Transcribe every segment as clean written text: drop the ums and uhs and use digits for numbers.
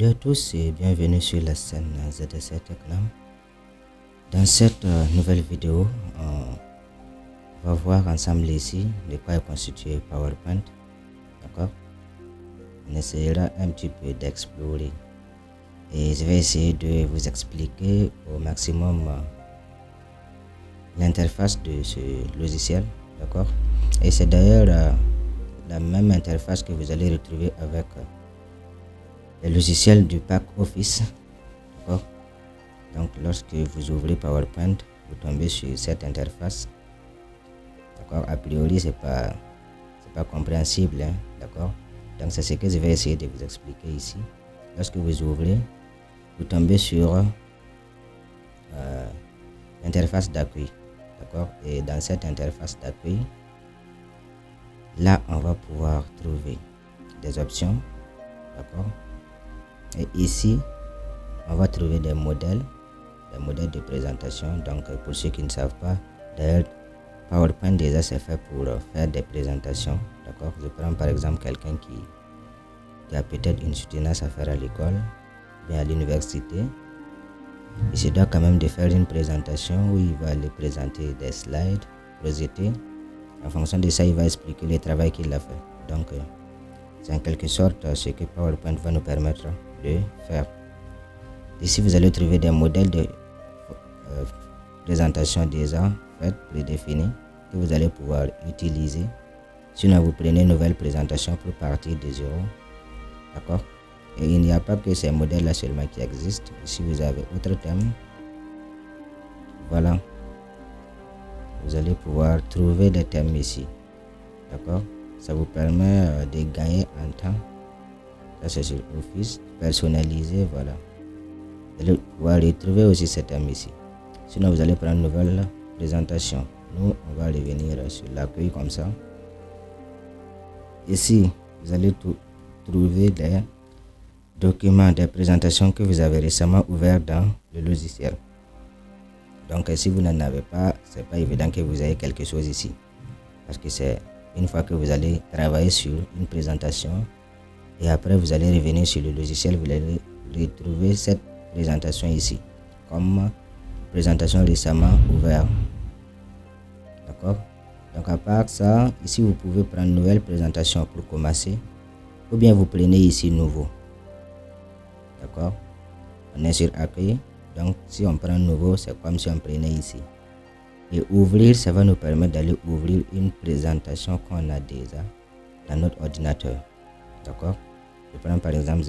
Salut à tous et bienvenue sur la chaîne ZDC Technam. Dans cette nouvelle vidéo, on va voir ensemble ici de quoi est constitué PowerPoint. D'accord? On essaiera un petit peu d'explorer et je vais essayer de vous expliquer au maximum l'interface de ce logiciel. D'accord? Et c'est d'ailleurs la même interface que vous allez retrouver avec le logiciel du pack Office. D'accord? Donc lorsque vous ouvrez PowerPoint, vous tombez sur cette interface. D'accord? A priori c'est pas compréhensible, hein? D'accord? Donc c'est ce que je vais essayer de vous expliquer ici. Lorsque vous ouvrez, vous tombez sur l'interface d'accueil. D'accord? Et dans cette interface d'accueil, là on va pouvoir trouver des options. D'accord? Et ici on va trouver des modèles de présentation. Donc pour ceux qui ne savent pas, d'ailleurs PowerPoint déjà c'est fait pour faire des présentations. D'accord? Je prends par exemple quelqu'un qui a peut-être une soutenance à faire à l'école, bien à l'université. Il se doit quand même de faire une présentation où il va aller présenter des slides, projeter. En fonction de ça, il va expliquer le travail qu'il a fait. Donc c'est en quelque sorte ce que PowerPoint va nous permettre de faire. Ici, vous allez trouver des modèles de présentation déjà faites, prédéfinis, que vous allez pouvoir utiliser. Sinon, vous prenez une nouvelle présentation pour partir de zéro. D'accord? Et il n'y a pas que ces modèles-là seulement qui existent. Si vous avez autre thème, voilà, vous allez pouvoir trouver des thèmes ici. D'accord? Ça vous permet de gagner en temps. Ça, c'est sur Office. Personnaliser, voilà. Vous allez pouvoir retrouver aussi ces thèmes ici. Sinon, vous allez prendre une nouvelle présentation. Nous, on va revenir sur l'accueil comme ça. Ici, vous allez trouver des documents, des présentations que vous avez récemment ouverts dans le logiciel. Donc, si vous n'en avez pas, c'est pas évident que vous ayez quelque chose ici. Parce que c'est une fois que vous allez travailler sur une présentation et après vous allez revenir sur le logiciel, vous allez retrouver cette présentation ici comme présentation récemment ouverte. D'accord? Donc à part ça, ici vous pouvez prendre une nouvelle présentation pour commencer, ou bien vous prenez ici nouveau. D'accord? On est sur accueil, donc si on prend nouveau, c'est comme si on prenait ici. Et ouvrir, ça va nous permettre d'aller ouvrir une présentation qu'on a déjà dans notre ordinateur. D'accord? Je prends par exemple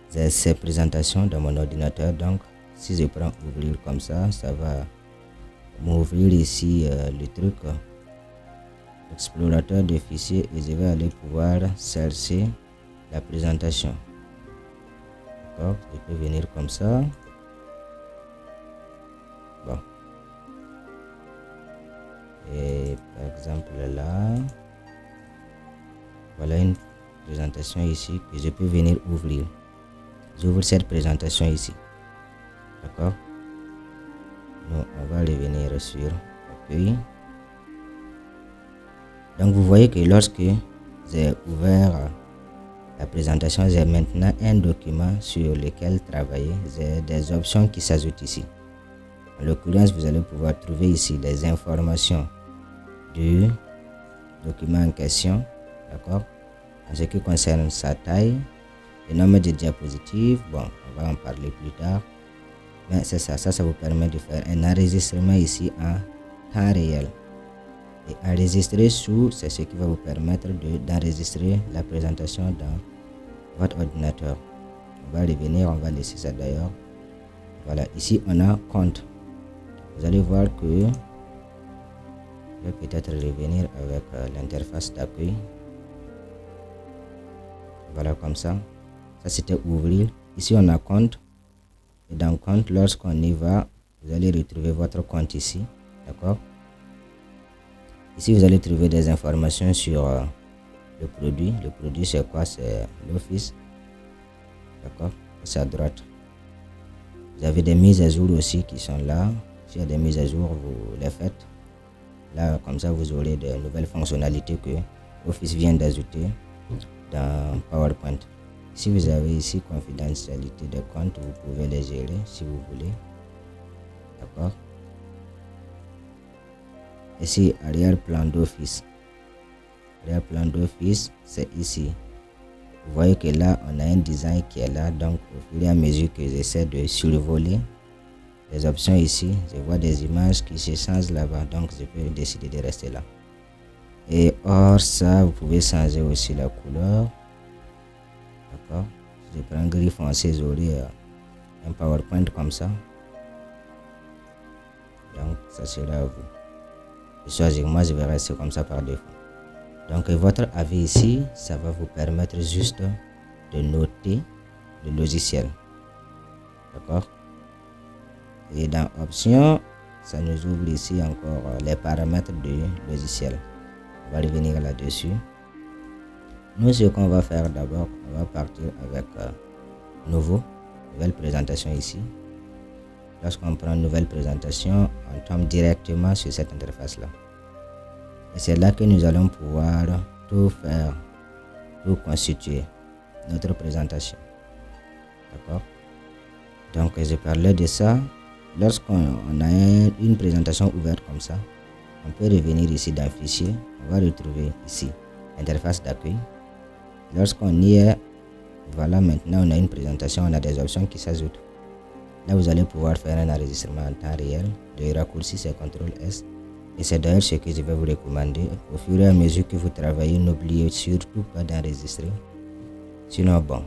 ces présentations dans mon ordinateur. Donc si je prends ouvrir comme ça, ça va m'ouvrir ici le truc explorateur de fichiers et je vais aller pouvoir chercher la présentation. D'accord? Je peux venir comme ça. Bon. Et par exemple là, voilà une présentation ici que je peux venir ouvrir. J'ouvre cette présentation ici. D'accord? Nous, on va revenir sur accueil. Donc vous voyez que lorsque j'ai ouvert la présentation, j'ai maintenant un document sur lequel travailler. J'ai des options qui s'ajoutent ici. En l'occurrence, vous allez pouvoir trouver ici les informations du document en question. D'accord? En ce qui concerne sa taille, le nombre de diapositives, bon, on va en parler plus tard. Mais c'est ça, ça vous permet de faire un enregistrement ici en temps réel. Et enregistrer sous, c'est ce qui va vous permettre d'enregistrer la présentation dans votre ordinateur. On va revenir, on va laisser ça d'ailleurs. Voilà, ici on a compte. Vous allez voir que je vais peut-être revenir avec l'interface d'accueil. Voilà comme ça. Ça c'était ouvrir. Ici on a compte. Et dans compte, lorsqu'on y va, vous allez retrouver votre compte ici. D'accord? Ici vous allez trouver des informations sur le produit. Le produit c'est quoi? C'est l'Office. D'accord? C'est à droite. Vous avez des mises à jour aussi qui sont là. S'il y a des mises à jour, vous les faites. Là, comme ça, vous aurez de nouvelles fonctionnalités que Office vient d'ajouter dans PowerPoint. Si vous avez ici confidentialité des comptes, vous pouvez les gérer si vous voulez. D'accord. Ici, arrière-plan d'office. Arrière-plan d'office, c'est ici. Vous voyez que là, on a un design qui est là. Donc, au fur et à mesure que j'essaie de survoler les options ici, je vois des images qui se changent là-bas. Donc, je peux décider de rester là. Et hors ça, vous pouvez changer aussi la couleur. D'accord. Si je prends un gris foncé, j'aurai un PowerPoint comme ça. Donc, ça sera à vous de choisir. Moi, je vais rester comme ça par défaut. Donc, votre avis ici, ça va vous permettre juste de noter le logiciel. D'accord. Et dans Options, ça nous ouvre ici encore les paramètres du logiciel. On va revenir là-dessus. Nous, ce qu'on va faire d'abord, on va partir avec Nouveau, nouvelle présentation ici. Lorsqu'on prend une nouvelle présentation, on tombe directement sur cette interface-là. Et c'est là que nous allons pouvoir tout faire, tout constituer, notre présentation. D'accord. Donc, je parlais de ça. Lorsqu'on a une présentation ouverte comme ça, on peut revenir ici dans Fichier. On va retrouver ici interface d'accueil. Lorsqu'on y est, voilà, maintenant on a une présentation, on a des options qui s'ajoutent. Là, vous allez pouvoir faire un enregistrement en temps réel. Le raccourci, c'est CTRL-S. Et c'est d'ailleurs ce que je vais vous recommander. Au fur et à mesure que vous travaillez, n'oubliez surtout pas d'enregistrer. Sinon, bon,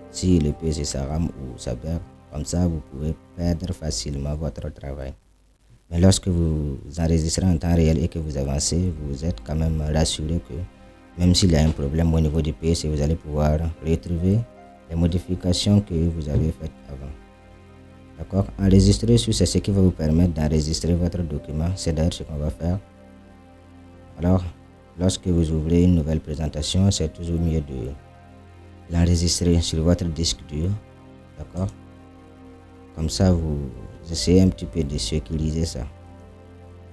si le PC s'arrame ou ça perd, comme ça, vous pouvez perdre facilement votre travail. Mais lorsque vous enregistrez en temps réel et que vous avancez, vous êtes quand même rassuré que même s'il y a un problème au niveau du PC, vous allez pouvoir retrouver les modifications que vous avez faites avant. D'accord. Enregistrer c'est ce qui va vous permettre d'enregistrer votre document. C'est d'ailleurs ce qu'on va faire. Alors, lorsque vous ouvrez une nouvelle présentation, c'est toujours mieux de l'enregistrer sur votre disque dur. D'accord. Comme ça, vous essayez un petit peu de sécuriser ça.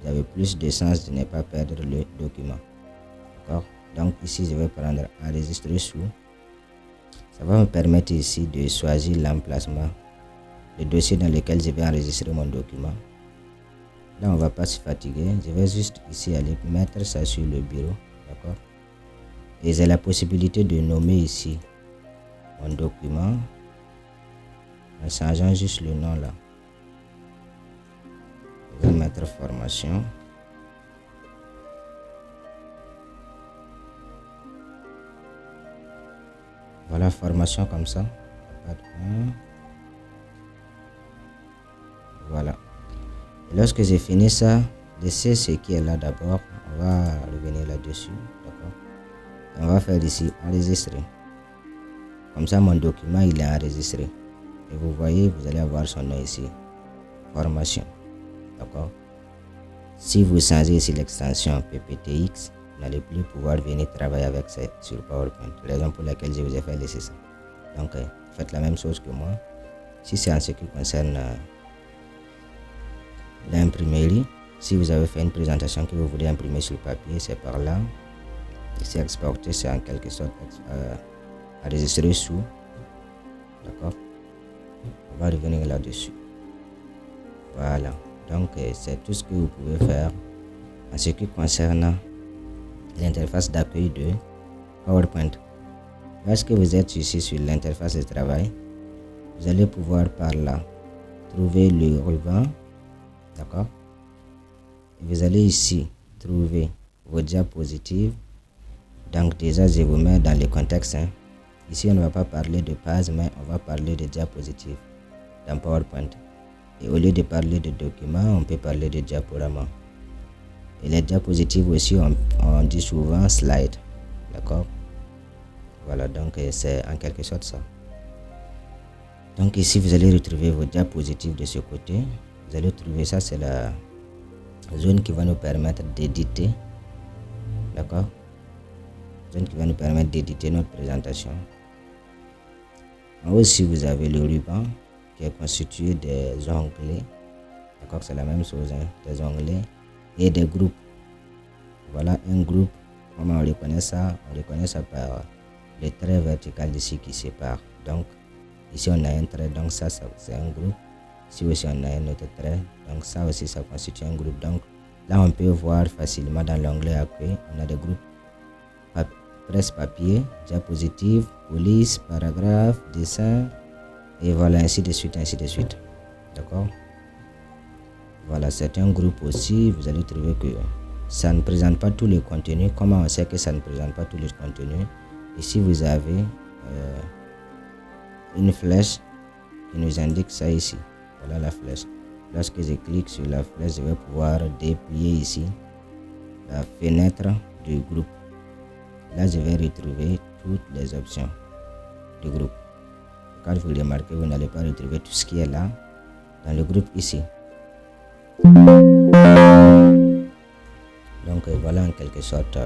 Vous avez plus de chance de ne pas perdre le document. D'accord. Donc ici, je vais prendre enregistrer sous. Ça va me permettre ici de choisir l'emplacement, le dossier dans lequel je vais enregistrer mon document. Là, on ne va pas se fatiguer. Je vais juste ici aller mettre ça sur le bureau. D'accord. Et j'ai la possibilité de nommer ici mon document en changeant juste le nom là. Je vais mettre formation. Voilà, formation comme ça. Voilà. Et lorsque j'ai fini ça, laissez ce qui est là d'abord. On va revenir là-dessus. D'accord. On va faire ici enregistrer. Comme ça, mon document il est enregistré. Et vous voyez, vous allez avoir son nom ici. Formation. D'accord. Si vous changez ici l'extension PPTX, vous n'allez plus pouvoir venir travailler avec ça sur PowerPoint. Raison pour laquelle je vous ai fait laisser ça. Donc, faites la même chose que moi. Si c'est en ce qui concerne l'imprimerie, si vous avez fait une présentation que vous voulez imprimer sur papier, c'est par là. Ici, exporter, c'est en quelque sorte enregistrer sous. D'accord. On va revenir là-dessus. Voilà. Donc, c'est tout ce que vous pouvez faire en ce qui concerne l'interface d'accueil de PowerPoint. Lorsque vous êtes ici sur l'interface de travail, vous allez pouvoir par là trouver le ruban. D'accord. Vous allez ici trouver vos diapositives. Donc déjà, je vous mets dans le contexte. Ici, on ne va pas parler de pages, mais on va parler de diapositives dans PowerPoint. Et au lieu de parler de documents, on peut parler de diaporamas. Et les diapositives aussi, on dit souvent slide. D'accord. Voilà, donc c'est en quelque sorte ça. Donc ici, vous allez retrouver vos diapositives de ce côté. Vous allez trouver ça, c'est la zone qui va nous permettre d'éditer. D'accord. Zone qui va nous permettre d'éditer notre présentation. En haut aussi, vous avez le ruban qui est constitué des onglets. D'accord, c'est la même chose, des onglets et des groupes. Voilà un groupe. Comment on reconnaît ça? On reconnaît ça par le trait vertical ici qui sépare. Donc ici on a un trait, donc ça c'est un groupe. Ici aussi on a un autre trait, donc ça aussi ça constitue un groupe. Donc là on peut voir facilement dans l'onglet accueil, on a des groupes presse-papier, diapositive, police, paragraphe, dessin, et voilà, ainsi de suite, d'accord. Voilà, c'est un groupe aussi. Vous allez trouver que ça ne présente pas tous les contenus. Comment on sait que ça ne présente pas tous les contenus? Ici vous avez une flèche qui nous indique ça ici. Voilà la flèche. Lorsque je clique sur la flèche, je vais pouvoir déplier ici la fenêtre du groupe. Là, je vais retrouver toutes les options du groupe. Quand vous remarquez, vous n'allez pas retrouver tout ce qui est là dans le groupe ici. Donc voilà en quelque sorte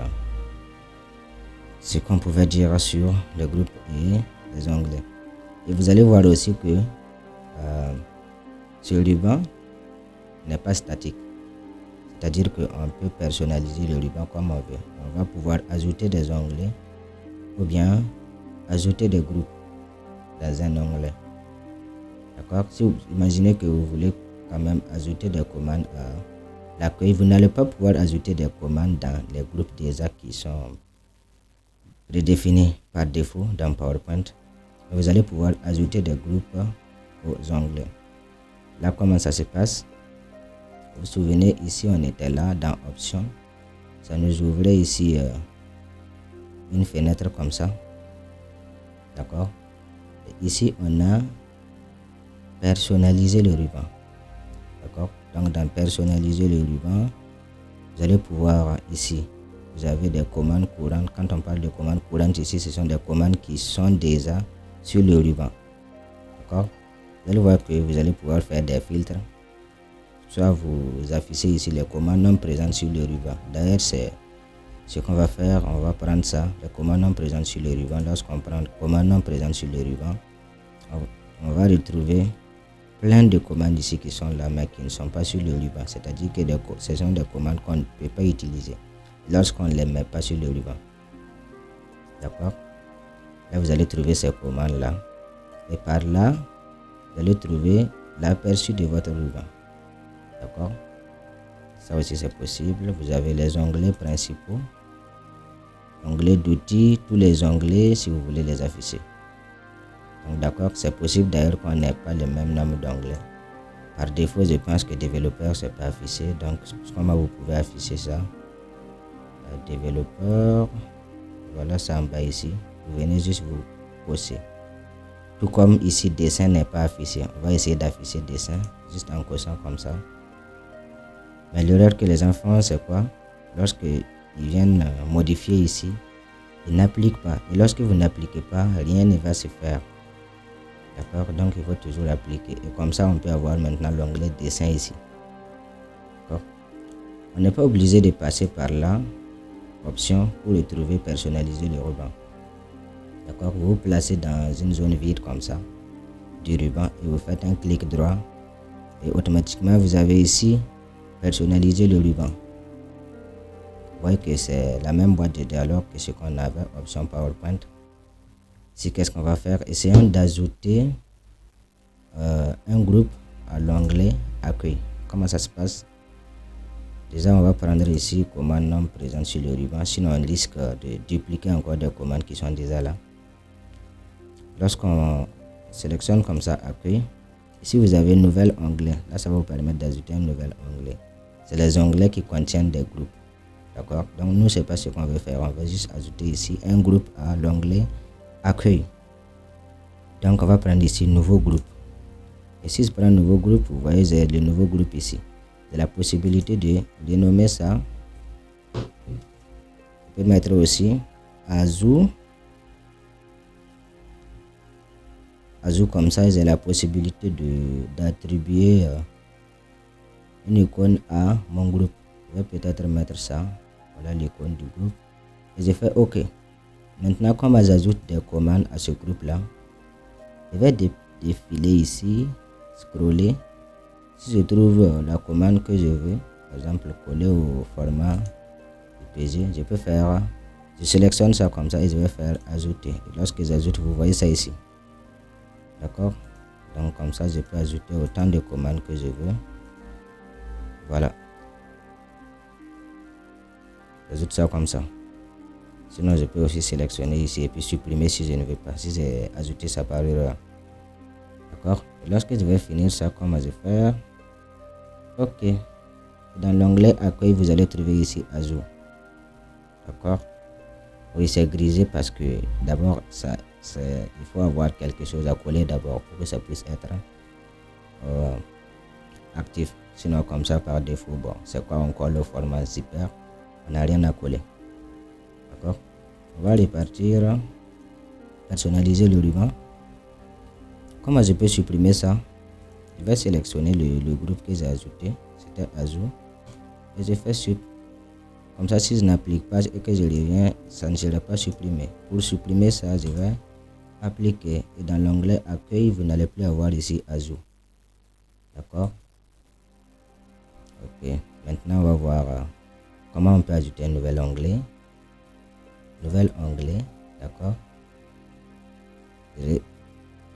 ce qu'on pouvait dire sur le groupe et les onglets. Et vous allez voir aussi que ce ruban n'est pas statique. C'est-à-dire qu'on peut personnaliser le ruban comme on veut. On va pouvoir ajouter des onglets ou bien ajouter des groupes dans un onglet. D'accord? Si vous imaginez que vous voulez quand même ajouter des commandes à l'accueil, vous n'allez pas pouvoir ajouter des commandes dans les groupes déjà qui sont prédéfinis par défaut dans PowerPoint. Vous allez pouvoir ajouter des groupes aux onglets. Là, comment ça se passe? Vous vous souvenez, ici on était là dans options, ça nous ouvrait ici une fenêtre comme ça, d'accord. Ici on a personnalisé le ruban, d'accord. Donc dans personnaliser le ruban, vous allez pouvoir ici, vous avez des commandes courantes. Quand on parle de commandes courantes ici, ce sont des commandes qui sont déjà sur le ruban, d'accord. Vous allez voir que vous allez pouvoir faire des filtres. Soit vous affichez ici les commandes non présentes sur le ruban. D'ailleurs, c'est ce qu'on va faire. On va prendre ça, les commandes non présentes sur le ruban. Lorsqu'on prend les commandes non présentes sur le ruban, on va retrouver plein de commandes ici qui sont là, mais qui ne sont pas sur le ruban. C'est-à-dire que ce sont des commandes qu'on ne peut pas utiliser lorsqu'on ne les met pas sur le ruban. D'accord? Là, vous allez trouver ces commandes-là. Et par là, vous allez trouver l'aperçu de votre ruban. D'accord, ça aussi c'est possible. Vous avez les onglets principaux, onglets d'outils, tous les onglets si vous voulez les afficher. Donc d'accord, c'est possible d'ailleurs qu'on n'ait pas le même nombre d'onglets. Par défaut, je pense que développeur c'est pas affiché. Donc comment vous pouvez afficher ça? Développeur, voilà ça en bas ici. Vous venez juste vous cocher. Tout comme ici dessin n'est pas affiché. On va essayer d'afficher dessin juste en cochant comme ça. Mais l'erreur que les gens font, c'est quoi? Lorsqu'ils viennent modifier ici, ils n'appliquent pas. Et lorsque vous n'appliquez pas, rien ne va se faire. D'accord? Donc il faut toujours appliquer. Et comme ça, on peut avoir maintenant l'onglet dessin ici. D'accord? On n'est pas obligé de passer par là, option, pour retrouver personnaliser le ruban. D'accord? Vous vous placez dans une zone vide comme ça, du ruban, et vous faites un clic droit. Et automatiquement, vous avez ici personnaliser le ruban. Vous voyez que c'est la même boîte de dialogue que ce qu'on avait, option PowerPoint. Ici, qu'est-ce qu'on va faire? Essayons d'ajouter un groupe à l'onglet accueil. Comment ça se passe? Déjà, on va prendre ici commande non présente sur le ruban, sinon on risque de dupliquer encore des commandes qui sont déjà là. Lorsqu'on sélectionne comme ça accueil, ici vous avez nouvel onglet. Là, ça va vous permettre d'ajouter un nouvel onglet. C'est les onglets qui contiennent des groupes. D'accord? Donc nous, c'est pas ce qu'on veut faire. On va juste ajouter ici un groupe à l'onglet accueil. Donc on va prendre ici nouveau groupe. Et si je prends un nouveau groupe, vous voyez, j'ai le nouveau groupe ici. J'ai la possibilité de dénommer ça. Je peux mettre aussi Azul. Azul comme ça, j'ai la possibilité d'attribuer une icône à mon groupe. Je vais peut-être mettre ça. Voilà l'icône du groupe. Et je fais OK. Maintenant, comme j'ajoute des commandes à ce groupe-là, je vais défiler ici, scroller. Si je trouve la commande que je veux, par exemple coller au format IPG, je peux faire Je sélectionne ça comme ça et je vais faire ajouter. Et lorsque j'ajoute, vous voyez ça ici. D'accord? Donc comme ça, je peux ajouter autant de commandes que je veux. Voilà. J'ajoute ça comme ça. Sinon, je peux aussi sélectionner ici et puis supprimer si je ne veux pas. Si j'ai ajouté ça par erreur. D'accord? Et lorsque je vais finir ça, comment je vais faire? OK. Dans l'onglet accueil, vous allez trouver ici ajout. D'accord? Oui, c'est grisé parce que d'abord, il faut avoir quelque chose à coller d'abord pour que ça puisse être actif. Sinon, comme ça, par défaut, bon, c'est quoi encore le format zipper? On n'a rien à coller. D'accord? On va aller partir, personnaliser le ruban. Comment je peux supprimer ça? Je vais sélectionner le groupe que j'ai ajouté. C'était ajout. Et je fais sup. Comme ça, si je n'applique pas et que je reviens, ça ne sera pas supprimé. Pour supprimer ça, je vais appliquer. Et dans l'onglet accueil, vous n'allez plus avoir ici ajout. D'accord? Ok. Maintenant, on va voir comment on peut ajouter un nouvel onglet. Nouvel onglet. D'accord?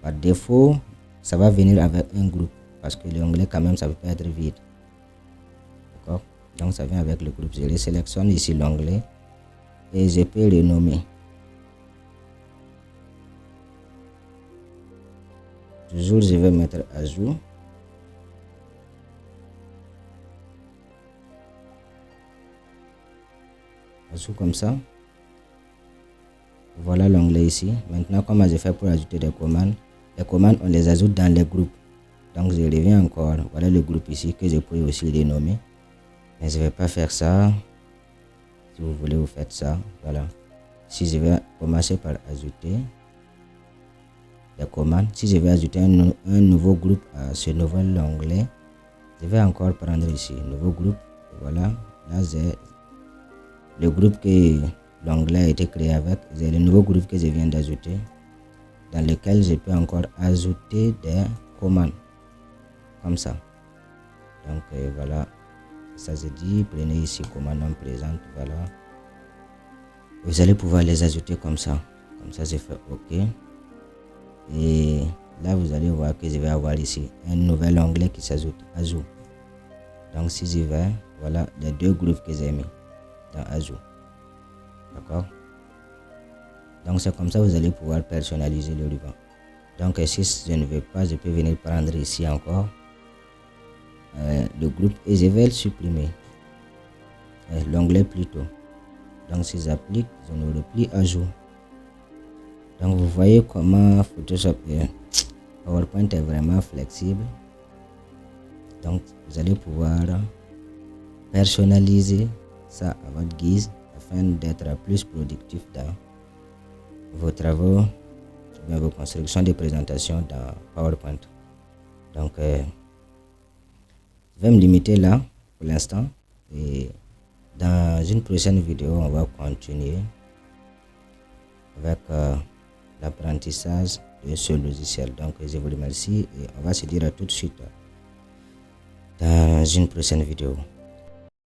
Par défaut, ça va venir avec un groupe. Parce que l'onglet, quand même, ça peut pas être vide. D'accord? Donc, ça vient avec le groupe. Je le sélectionne ici l'onglet. Et je peux le nommer. Toujours, je vais mettre ajout. Ajout comme ça. Voilà l'onglet ici. Maintenant, comment je fais pour ajouter des commandes? Les commandes, on les ajoute dans les groupes. Donc, je reviens encore. Voilà le groupe ici que je peux aussi les nommer. Mais je ne vais pas faire ça. Si vous voulez, vous faites ça. Voilà. Si je vais commencer par ajouter des commandes. Si je vais ajouter un nouveau groupe à ce nouvel onglet, je vais encore prendre ici nouveau groupe. Voilà. Là, j'ai le groupe que l'onglet a été créé avec. C'est le nouveau groupe que je viens d'ajouter, dans lequel je peux encore ajouter des commandes comme ça. Donc voilà, ça se dit, prenez ici commande non présente. Voilà, vous allez pouvoir les ajouter comme ça. Je fais OK. Et là, vous allez voir que je vais avoir ici un nouvel onglet qui s'ajoute, ajout. Donc si je vais, voilà les deux groupes que j'ai mis dans ajout. D'accord? Donc c'est comme ça que vous allez pouvoir personnaliser le ruban. Donc si je ne veux pas, je peux venir prendre ici encore le groupe et je vais le supprimer. L'onglet plutôt. Donc si j'applique, je n'aurai plus ajout. Donc vous voyez comment Photoshop PowerPoint est vraiment flexible. Donc vous allez pouvoir personnaliser ça à votre guise afin d'être plus productif dans vos travaux, dans vos constructions de présentation dans PowerPoint. Donc je vais me limiter là pour l'instant et dans une prochaine vidéo on va continuer avec l'apprentissage de ce logiciel. Donc je vous remercie et on va se dire à tout de suite dans une prochaine vidéo.